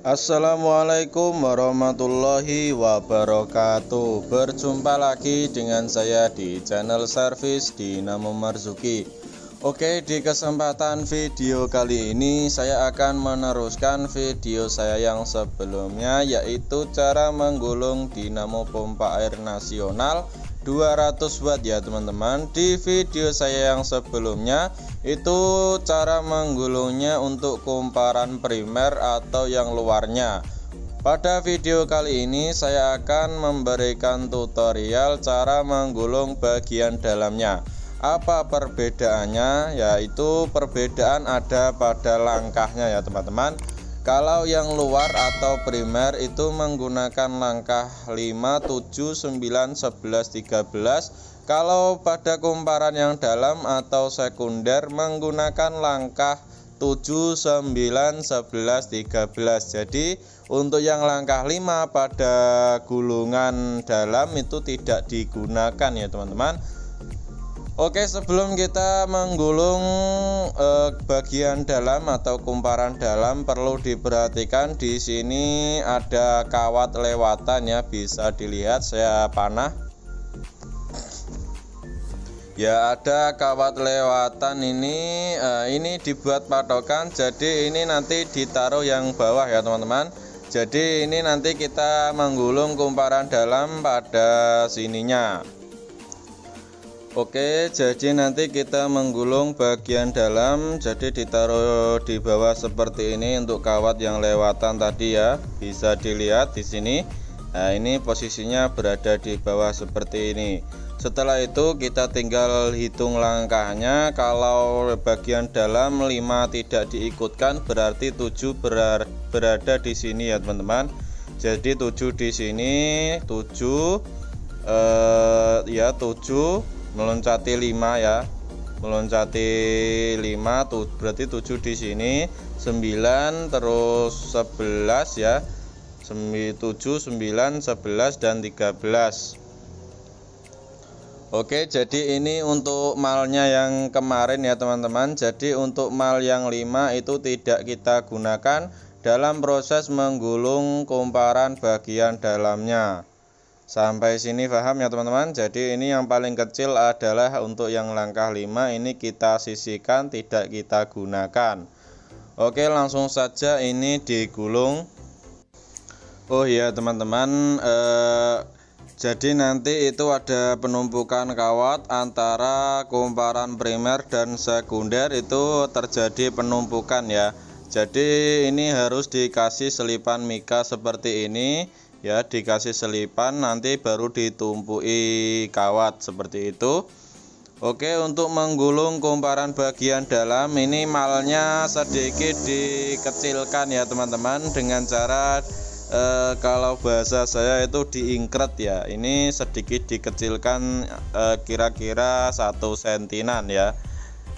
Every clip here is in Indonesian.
Assalamualaikum warahmatullahi wabarakatuh. Berjumpa lagi dengan saya di channel Servis Dinamo Marzuki. Oke, di kesempatan video kali ini saya akan meneruskan video saya yang sebelumnya, yaitu cara menggulung dinamo pompa air nasional 200 watt ya teman-teman. Di video saya yang sebelumnya itu cara menggulungnya untuk kumparan primer atau yang luarnya. Pada video kali ini saya akan memberikan tutorial cara menggulung bagian dalamnya. Apa perbedaannya? Yaitu perbedaan ada pada langkahnya ya teman-teman. Kalau yang luar atau primer itu menggunakan langkah 5, 7, 9, 11, 13. Kalau pada kumparan yang dalam atau sekunder menggunakan langkah 7, 9, 11, 13. Jadi untuk yang langkah 5 pada gulungan dalam itu tidak digunakan ya teman-teman. Oke, sebelum kita menggulung bagian dalam atau kumparan dalam, perlu diperhatikan di sini ada kawat lewatan ya, bisa dilihat saya panah. Ya, ada kawat lewatan ini dibuat patokan, jadi ini nanti ditaruh yang bawah ya teman-teman. Jadi ini nanti kita menggulung kumparan dalam pada sininya. Oke, jadi nanti kita menggulung bagian dalam, jadi ditaruh di bawah seperti ini untuk kawat yang lewatan tadi ya, bisa dilihat di sini. Nah, ini posisinya berada di bawah seperti ini. Setelah itu kita tinggal hitung langkahnya. Kalau bagian dalam 5 tidak diikutkan, berarti 7 berada di sini ya teman-teman. Jadi 7 di sini, 7 meloncati 5 ya, meloncati 5 tuh berarti 7 di sini, 9 terus 11 ya, 7, 9, 11 dan 13. Oke, jadi ini untuk malnya yang kemarin ya teman-teman. Jadi untuk mal yang 5 itu tidak kita gunakan dalam proses menggulung kumparan bagian dalamnya. Sampai sini paham ya teman-teman. Jadi ini yang paling kecil adalah untuk yang langkah 5, ini kita sisihkan, tidak kita gunakan. Oke, langsung saja ini digulung. Oh iya teman-teman, jadi nanti itu ada penumpukan kawat antara kumparan primer dan sekunder, itu terjadi penumpukan ya. Jadi ini harus dikasih selipan mika seperti ini ya, dikasih selipan, nanti baru ditumpui kawat seperti itu. Oke, untuk menggulung kumparan bagian dalam ini malnya sedikit dikecilkan ya teman-teman, dengan cara kalau bahasa saya itu diingkret ya. Ini sedikit dikecilkan, kira-kira 1 sentinan ya.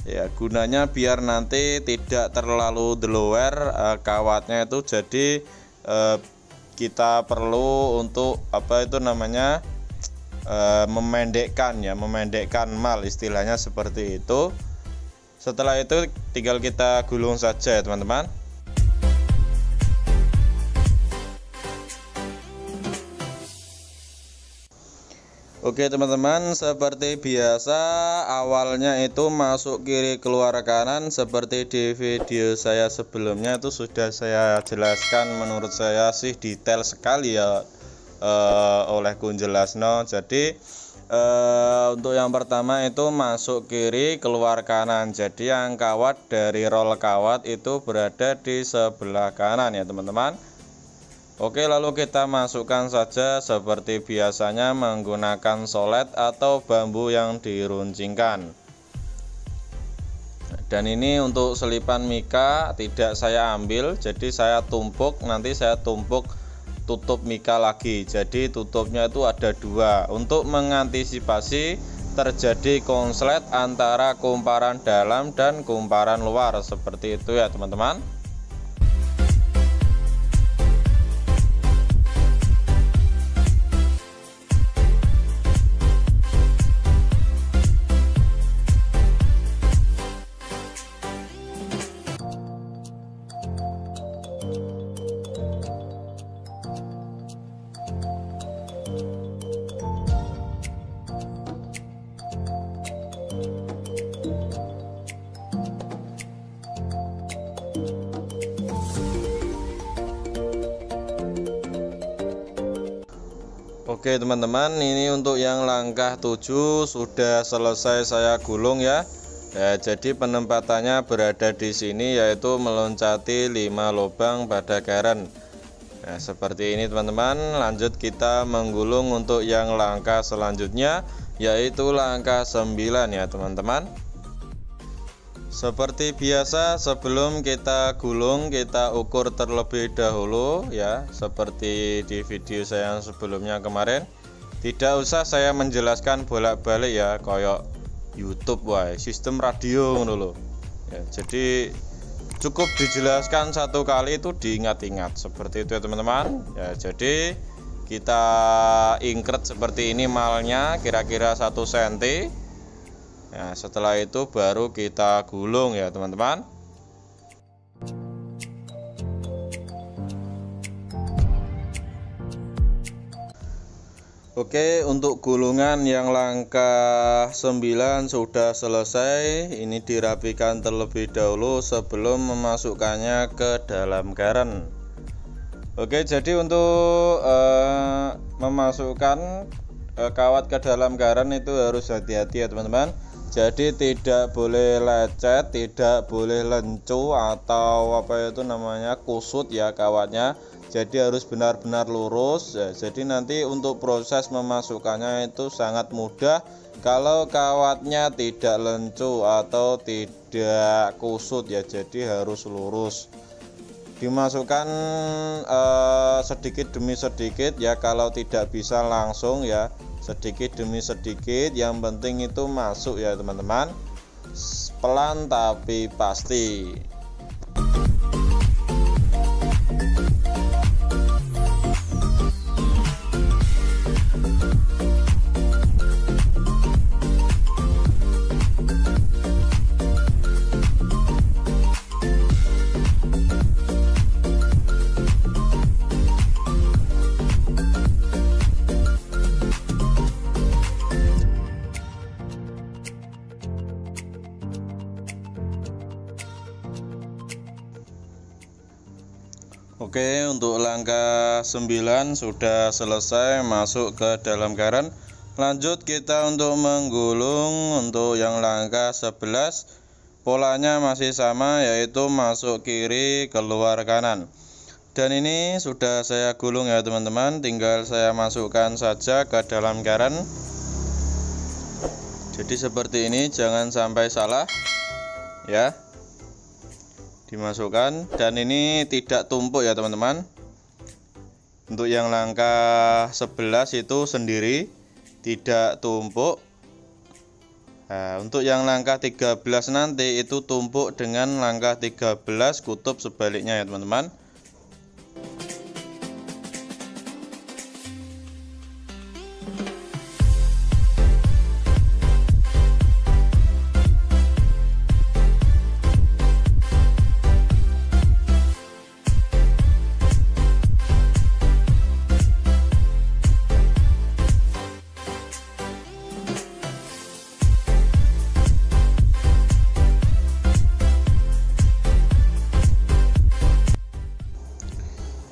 Ya, gunanya biar nanti tidak terlalu delower kawatnya itu. Jadi kita perlu untuk memendekkan mal, istilahnya seperti itu. Setelah itu tinggal kita gulung saja ya teman-teman. Oke teman-teman, seperti biasa awalnya itu masuk kiri keluar kanan seperti di video saya sebelumnya, itu sudah saya jelaskan, menurut saya sih detail sekali ya oleh Kunjelasno. Jadi untuk yang pertama itu masuk kiri keluar kanan, jadi yang kawat dari roll kawat itu berada di sebelah kanan ya teman-teman. Oke, lalu kita masukkan saja seperti biasanya menggunakan solet atau bambu yang diruncingkan. Dan ini untuk selipan mika tidak saya ambil, jadi saya tumpuk, nanti saya tumpuk tutup mika lagi. Jadi tutupnya itu ada 2 untuk mengantisipasi terjadi konslet antara kumparan dalam dan kumparan luar, seperti itu ya teman-teman. Oke teman-teman, ini untuk yang langkah 7 sudah selesai saya gulung ya. Jadi penempatannya berada di sini, yaitu meloncati 5 lubang pada karen. Nah, seperti ini teman-teman. Lanjut kita menggulung untuk yang langkah selanjutnya, yaitu langkah 9 ya teman-teman. Seperti biasa, sebelum kita gulung kita ukur terlebih dahulu ya, seperti di video saya yang sebelumnya kemarin. Tidak usah saya menjelaskan bolak-balik ya, koyok YouTube wae, sistem radio dulu ya. Jadi cukup dijelaskan satu kali itu diingat-ingat, seperti itu ya teman-teman ya. Jadi kita ingkret seperti ini malnya kira-kira 1 cm. Nah, setelah itu baru kita gulung ya teman-teman. Oke, untuk gulungan yang langkah 9 sudah selesai. Ini dirapikan terlebih dahulu sebelum memasukkannya ke dalam karen. Oke, jadi untuk memasukkan kawat ke dalam karen itu harus hati-hati ya teman-teman. Jadi tidak boleh lecet, tidak boleh lencu atau kusut ya kawatnya. Jadi harus benar-benar lurus ya. Jadi nanti untuk proses memasukkannya itu sangat mudah kalau kawatnya tidak lencu atau tidak kusut ya. Jadi harus lurus. Dimasukkan sedikit demi sedikit ya, kalau tidak bisa langsung ya, sedikit demi sedikit, yang penting itu masuk ya teman-teman, pelan tapi pasti. Oke, untuk langkah 9 sudah selesai masuk ke dalam karen. Lanjut kita untuk menggulung untuk yang langkah 11. Polanya masih sama, yaitu masuk kiri keluar kanan. Dan ini sudah saya gulung ya teman-teman, tinggal saya masukkan saja ke dalam karen. Jadi seperti ini, jangan sampai salah ya. Dimasukkan, dan ini tidak tumpuk ya teman-teman. Untuk yang langkah 11 itu sendiri tidak tumpuk. Nah, untuk yang langkah 13 nanti itu tumpuk dengan langkah 13 kutub sebaliknya ya teman-teman.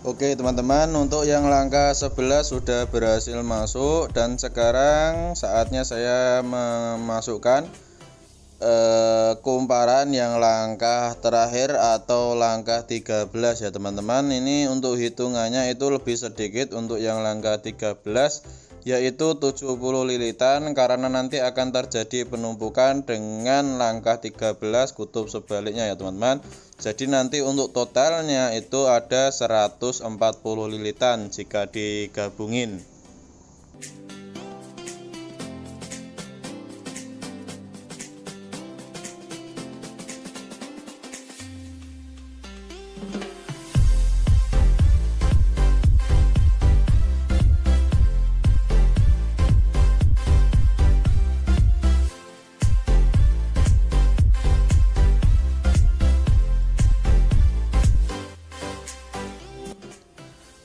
Oke teman-teman, untuk yang langkah 11 sudah berhasil masuk, dan sekarang saatnya saya memasukkan kumparan yang langkah terakhir atau langkah 13 ya teman-teman. Ini untuk hitungannya itu lebih sedikit untuk yang langkah 13, yaitu 70 lilitan, karena nanti akan terjadi penumpukan dengan langkah 13 kutub sebaliknya ya teman-teman. Jadi nanti untuk totalnya itu ada 140 lilitan jika digabungin.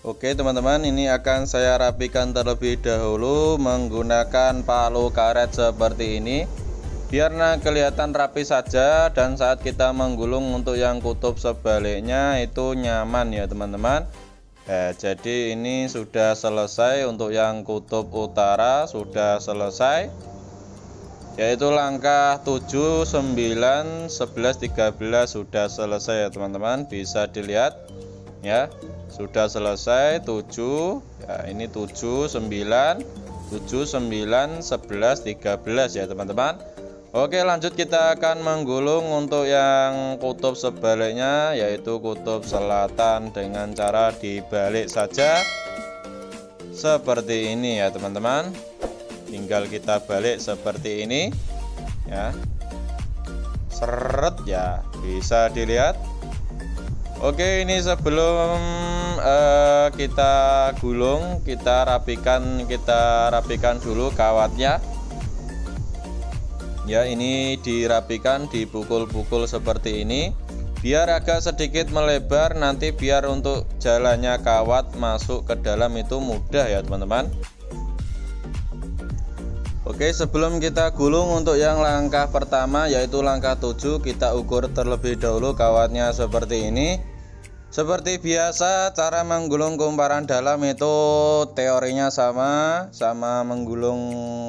Oke teman-teman, ini akan saya rapikan terlebih dahulu menggunakan palu karet seperti ini, biar kelihatan rapi saja, dan saat kita menggulung untuk yang kutub sebaliknya itu nyaman ya teman-teman. Jadi ini sudah selesai. Untuk yang kutub utara sudah selesai, yaitu langkah 7, 9, 11, 13 sudah selesai ya teman-teman. Bisa dilihat ya, sudah selesai 7 ya, ini 7, 9, 7, 9, 11, 13 ya teman-teman. Oke, lanjut kita akan menggulung untuk yang kutub sebaliknya, yaitu kutub selatan dengan cara dibalik saja seperti ini ya teman-teman. Tinggal kita balik seperti ini ya, seret ya, bisa dilihat. Oke, ini sebelum kita gulung, kita rapikan dulu kawatnya. Ya, ini dirapikan, dipukul-pukul seperti ini biar agak sedikit melebar, nanti biar untuk jalannya kawat masuk ke dalam itu mudah ya teman-teman. Oke, sebelum kita gulung untuk yang langkah pertama yaitu langkah 7, kita ukur terlebih dahulu kawatnya seperti ini. Seperti biasa, cara menggulung kumparan dalam itu teorinya sama menggulung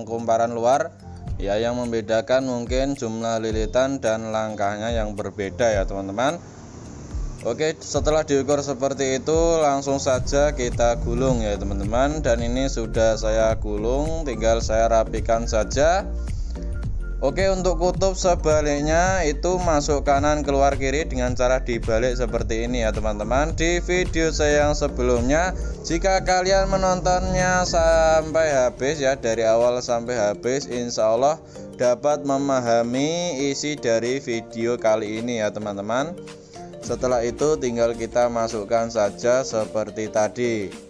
kumparan luar. Ya, yang membedakan mungkin jumlah lilitan dan langkahnya yang berbeda ya teman-teman. Oke, setelah diukur seperti itu langsung saja kita gulung ya teman-teman. Dan ini sudah saya gulung, tinggal saya rapikan saja. Oke, untuk kutub sebaliknya itu masuk kanan keluar kiri dengan cara dibalik seperti ini ya teman-teman. Di video saya yang sebelumnya, jika kalian menontonnya sampai habis ya, dari awal sampai habis, insya Allah dapat memahami isi dari video kali ini ya teman-teman. Setelah itu tinggal kita masukkan saja seperti tadi.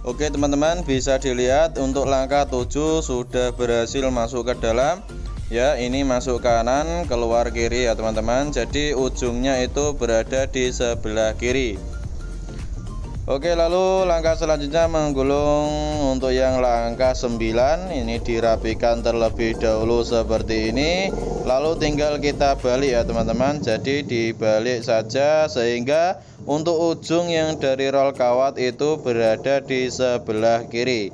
Oke teman-teman, bisa dilihat untuk langkah 7 sudah berhasil masuk ke dalam. Ya, ini masuk kanan keluar kiri ya teman-teman. Jadi ujungnya itu berada di sebelah kiri. Oke, lalu langkah selanjutnya menggulung untuk yang langkah 9. Ini dirapikan terlebih dahulu seperti ini. Lalu tinggal kita balik ya teman-teman. Jadi dibalik saja sehingga untuk ujung yang dari roll kawat itu berada di sebelah kiri.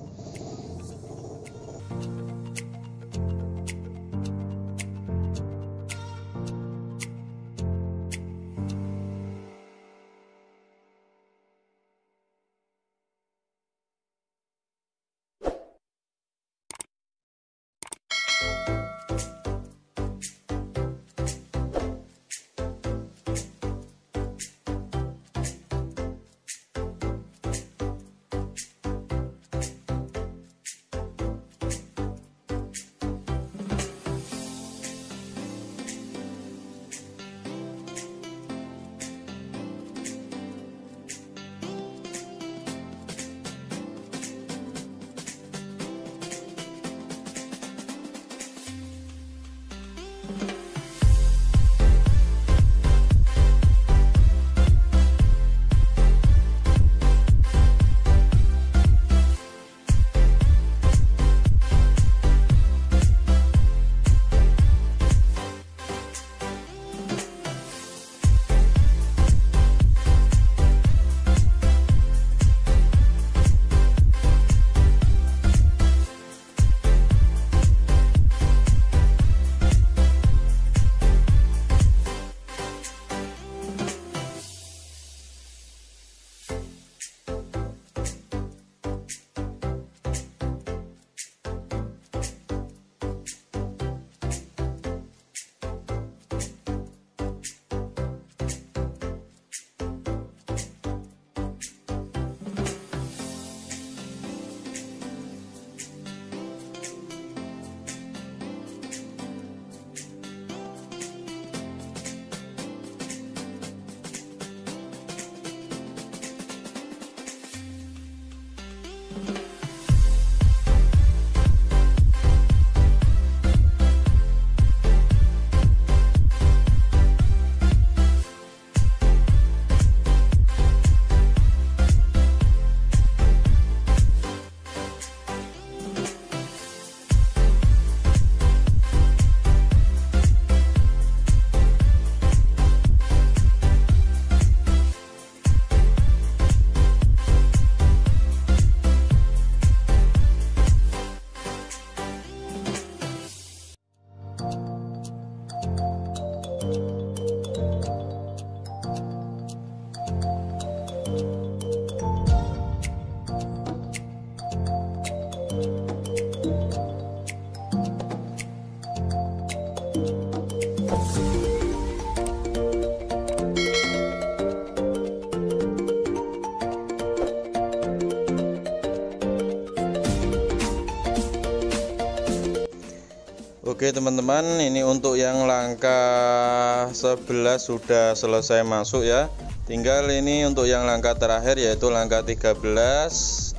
Oke teman-teman, ini untuk yang langkah 11 sudah selesai masuk ya. Tinggal ini untuk yang langkah terakhir, yaitu langkah 13,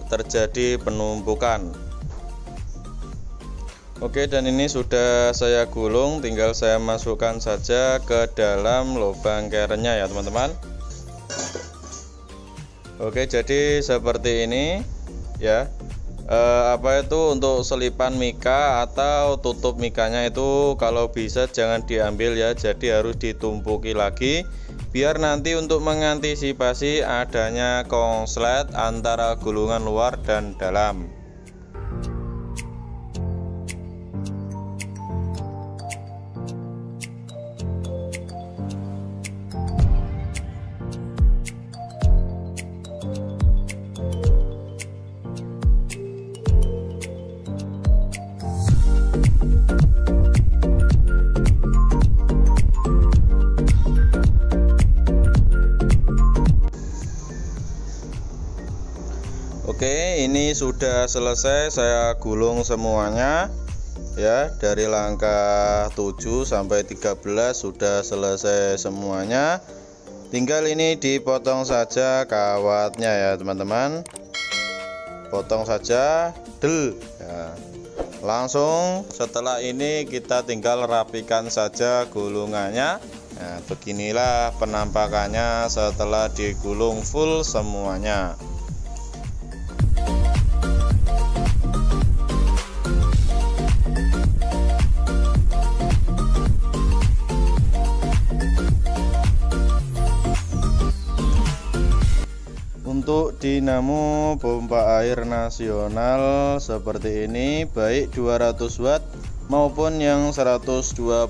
terjadi penumpukan. Oke, dan ini sudah saya gulung, tinggal saya masukkan saja ke dalam lubang kerennya ya teman-teman. Oke, jadi seperti ini ya. Apa itu untuk selipan mika atau tutup mikanya itu kalau bisa jangan diambil ya, jadi harus ditumpuki lagi biar nanti untuk mengantisipasi adanya konslet antara gulungan luar dan dalam. Oke, ini sudah selesai saya gulung semuanya ya, dari langkah 7 sampai 13 sudah selesai semuanya. Tinggal ini dipotong saja kawatnya ya teman-teman. Potong saja del ya. Langsung setelah ini kita tinggal rapikan saja gulungannya. Nah, beginilah penampakannya setelah digulung full semuanya. Untuk dinamo pompa air nasional seperti ini, baik 200 watt maupun yang 125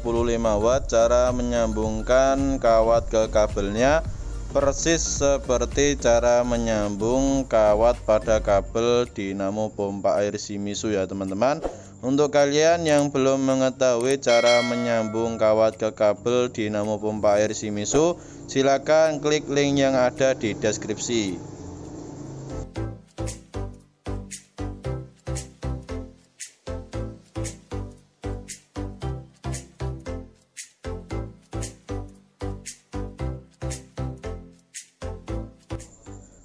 watt, cara menyambungkan kawat ke kabelnya persis seperti cara menyambung kawat pada kabel dinamo pompa air Shimizu ya teman-teman. Untuk kalian yang belum mengetahui cara menyambung kawat ke kabel dinamo pompa air Shimizu, silakan klik link yang ada di deskripsi.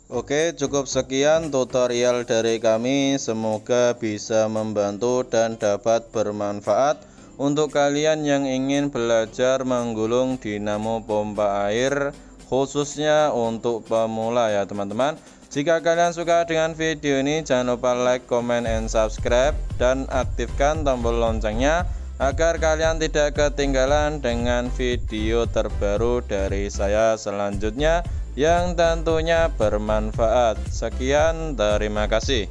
Oke, cukup sekian tutorial dari kami, semoga bisa membantu dan dapat bermanfaat untuk kalian yang ingin belajar menggulung dinamo pompa air, khususnya untuk pemula ya teman-teman. Jika kalian suka dengan video ini, jangan lupa like, comment, and subscribe, dan aktifkan tombol loncengnya agar kalian tidak ketinggalan dengan video terbaru dari saya selanjutnya yang tentunya bermanfaat. Sekian, terima kasih.